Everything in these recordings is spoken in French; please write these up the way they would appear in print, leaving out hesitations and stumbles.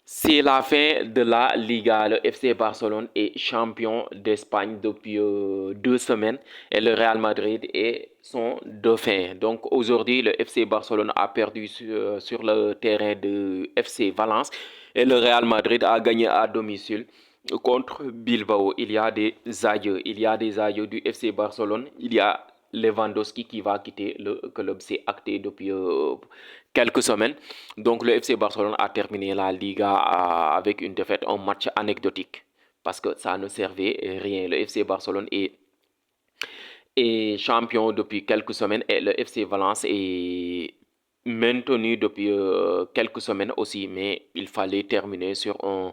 C'est la fin de la Liga. Le FC Barcelone est champion d'Espagne depuis 2 semaines et le Real Madrid est son dauphin. Donc aujourd'hui, le FC Barcelone a perdu sur le terrain de FC Valence et le Real Madrid a gagné à domicile contre Bilbao. Il y a des adieux du FC Barcelone. Il y a Lewandowski qui va quitter le club. C'est acté depuis quelques semaines. Donc le FC Barcelone a terminé la Liga avec une défaite, un match anecdotique parce que ça ne servait à rien. Le FC Barcelone est champion depuis quelques semaines et le FC Valence est maintenu depuis quelques semaines aussi, mais il fallait terminer sur un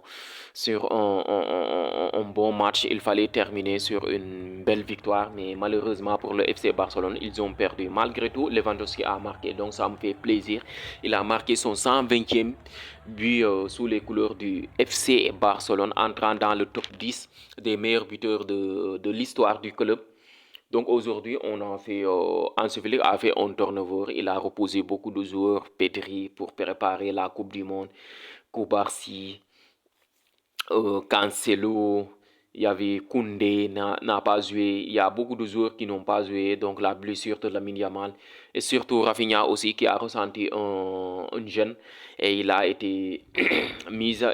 bon match, il fallait terminer sur une belle victoire, mais malheureusement pour le FC Barcelone, ils ont perdu. Malgré tout, Lewandowski a marqué, donc ça me fait plaisir. Il a marqué son 120e but sous les couleurs du FC Barcelone, entrant dans le top 10 des meilleurs buteurs de l'histoire du club. Donc aujourd'hui, Hansi Flick a fait un turnover. Il a reposé beaucoup de joueurs, Pedri, pour préparer la Coupe du Monde, Koubarsi, Cancelo, il y avait Koundé n'a pas joué. Il y a beaucoup de joueurs qui n'ont pas joué. Donc la blessure de Lamine Yamal. Et surtout Rafinha aussi qui a ressenti un gêne. Et il a été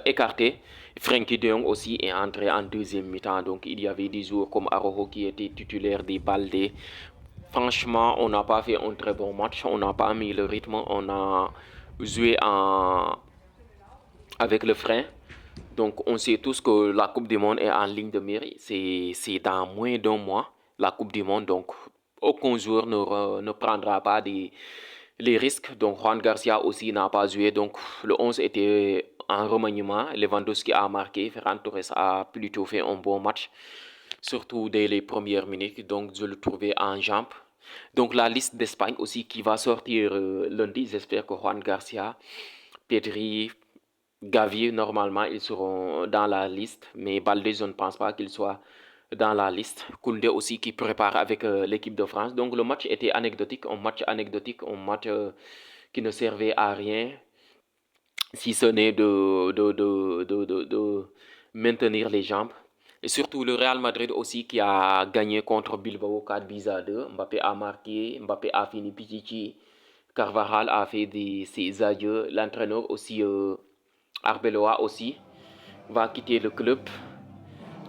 écarté. Frenkie de Jong aussi est entré en deuxième mi-temps. Donc il y avait des joueurs comme Araujo qui était titulaire des Balde. Franchement, on n'a pas fait un très bon match. On n'a pas mis le rythme. On a joué avec le frein. Donc, on sait tous que la Coupe du Monde est en ligne de mire. C'est dans moins d'un mois, la Coupe du Monde. Donc, aucun joueur ne prendra pas les risques. Donc, Juan Garcia aussi n'a pas joué. Donc, le 11 était en remaniement. Lewandowski a marqué. Ferran Torres a plutôt fait un bon match, surtout dès les premières minutes. Donc, je le trouvais en jambes. Donc, la liste d'Espagne aussi qui va sortir lundi. J'espère que Juan Garcia, Pedri, Gavi, normalement, ils seront dans la liste, mais Balde, je ne pense pas qu'il soit dans la liste. Koundé aussi qui prépare avec l'équipe de France. Donc le match était anecdotique, un match qui ne servait à rien, si ce n'est de maintenir les jambes. Et surtout le Real Madrid aussi qui a gagné contre Bilbao 4 buts à 2. Mbappé a marqué, Mbappé a fini Pichichi, Carvajal a fait ses adieux. L'entraîneur aussi, Arbeloa aussi, va quitter le club.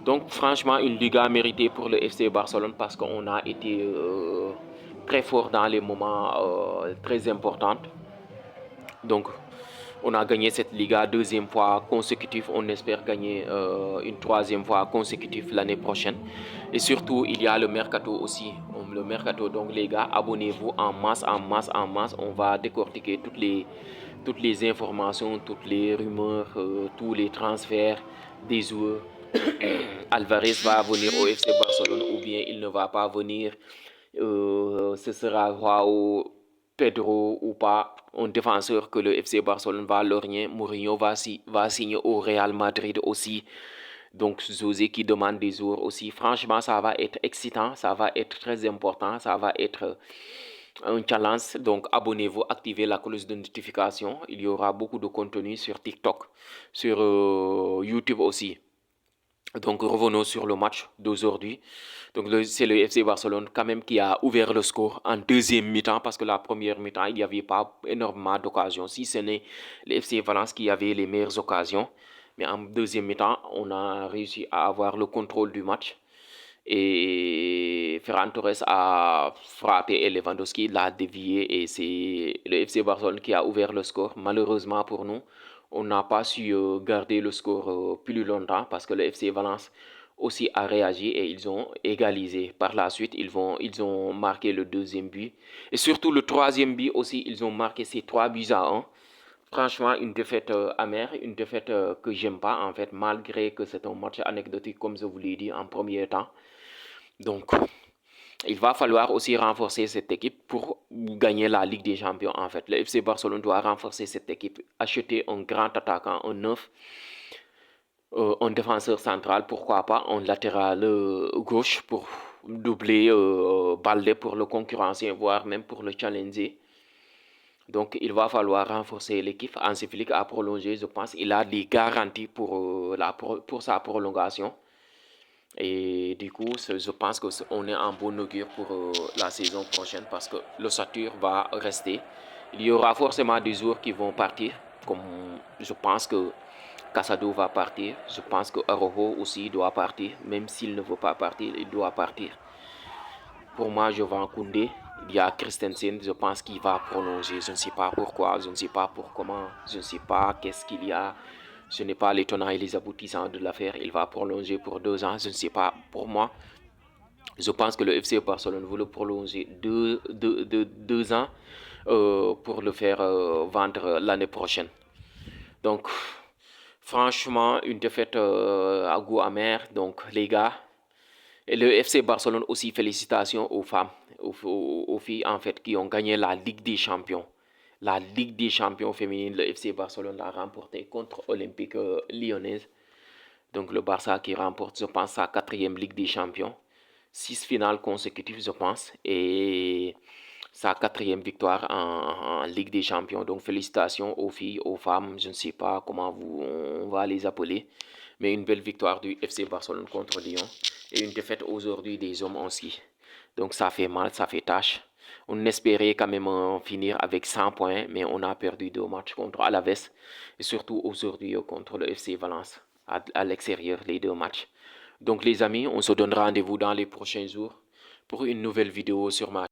Donc franchement, une Liga méritée pour le FC Barcelone parce qu'on a été très fort dans les moments très importants. Donc on a gagné cette Liga deuxième fois consécutive. On espère gagner une troisième fois consécutive l'année prochaine. Et surtout, il y a le mercato aussi. Le mercato, donc les gars, abonnez-vous en masse, en masse, en masse. On va décortiquer toutes les informations, toutes les rumeurs, tous les transferts des joueurs. Alvarez va venir au FC Barcelone ou bien il ne va pas venir. Ce sera Joao Pedro ou pas, un défenseur que le FC Barcelone va lorgner. Mourinho va signer au Real Madrid aussi. Donc José qui demande des joueurs aussi. Franchement, ça va être excitant, ça va être très important, ça va être un challenge. Donc abonnez-vous, activez la cloche de notification. Il y aura beaucoup de contenu sur TikTok, sur YouTube aussi. Donc revenons sur le match d'aujourd'hui. Donc c'est le FC Barcelone quand même qui a ouvert le score en deuxième mi-temps parce que la première mi-temps, il n'y avait pas énormément d'occasions. Si ce n'est le FC Valence qui avait les meilleures occasions. Mais en deuxième mi-temps, on a réussi à avoir le contrôle du match. Et Ferran Torres a frappé et Lewandowski l'a dévié et c'est le FC Barcelone qui a ouvert le score. Malheureusement pour nous, on n'a pas su garder le score plus longtemps parce que le FC Valence aussi a réagi et ils ont égalisé. Par la suite, ils ont marqué le deuxième but. Et surtout le troisième but aussi, ils ont marqué ces 3 buts à 1. Franchement, une défaite amère, une défaite que j'aime pas en fait, malgré que c'est un match anecdotique comme je vous l'ai dit en premier temps. Donc, il va falloir aussi renforcer cette équipe pour gagner la Ligue des Champions en fait. Le FC Barcelone doit renforcer cette équipe, acheter un grand attaquant, un neuf, un défenseur central, pourquoi pas, un latéral gauche pour doubler Balde pour le concurrencer, voire même pour le challenger. Donc, il va falloir renforcer l'équipe. Hansi Flick a prolongé, je pense. Il a des garanties pour sa prolongation. Et du coup, je pense qu'on est en bon augure pour la saison prochaine parce que l'ossature va rester. Il y aura forcément des joueurs qui vont partir, comme je pense que Casado va partir. Je pense que Araujo aussi doit partir. Même s'il ne veut pas partir, il doit partir. Pour moi, je vais Koundé. Il y a Christensen, je pense qu'il va prolonger. Je ne sais pas pourquoi, je ne sais pas pour comment, je ne sais pas qu'est-ce qu'il y a. Je n'ai pas les tenants et les aboutissants de l'affaire. Il va prolonger pour 2 ans, je ne sais pas. Pour moi, je pense que le FC Barcelone veut le prolonger 2 ans pour le faire vendre l'année prochaine. Donc, franchement, une défaite à goût amer. Donc, les gars, et le FC Barcelone aussi, félicitations aux femmes, aux filles en fait qui ont gagné la Ligue des Champions. La Ligue des Champions féminine, le FC Barcelone l'a remporté contre Olympique Lyonnaise. Donc le Barça qui remporte, je pense, sa quatrième Ligue des Champions. 6 finales consécutives, je pense. Et sa quatrième victoire en Ligue des Champions. Donc félicitations aux filles, aux femmes. Je ne sais pas comment on va les appeler. Mais une belle victoire du FC Barcelone contre Lyon. Et une défaite aujourd'hui des hommes aussi. Donc ça fait mal, ça fait tâche. On espérait quand même finir avec 100 points, mais on a perdu 2 matchs contre Alaves et surtout aujourd'hui contre le FC Valence à l'extérieur, les 2 matchs. Donc les amis, on se donne rendez-vous dans les prochains jours pour une nouvelle vidéo sur ma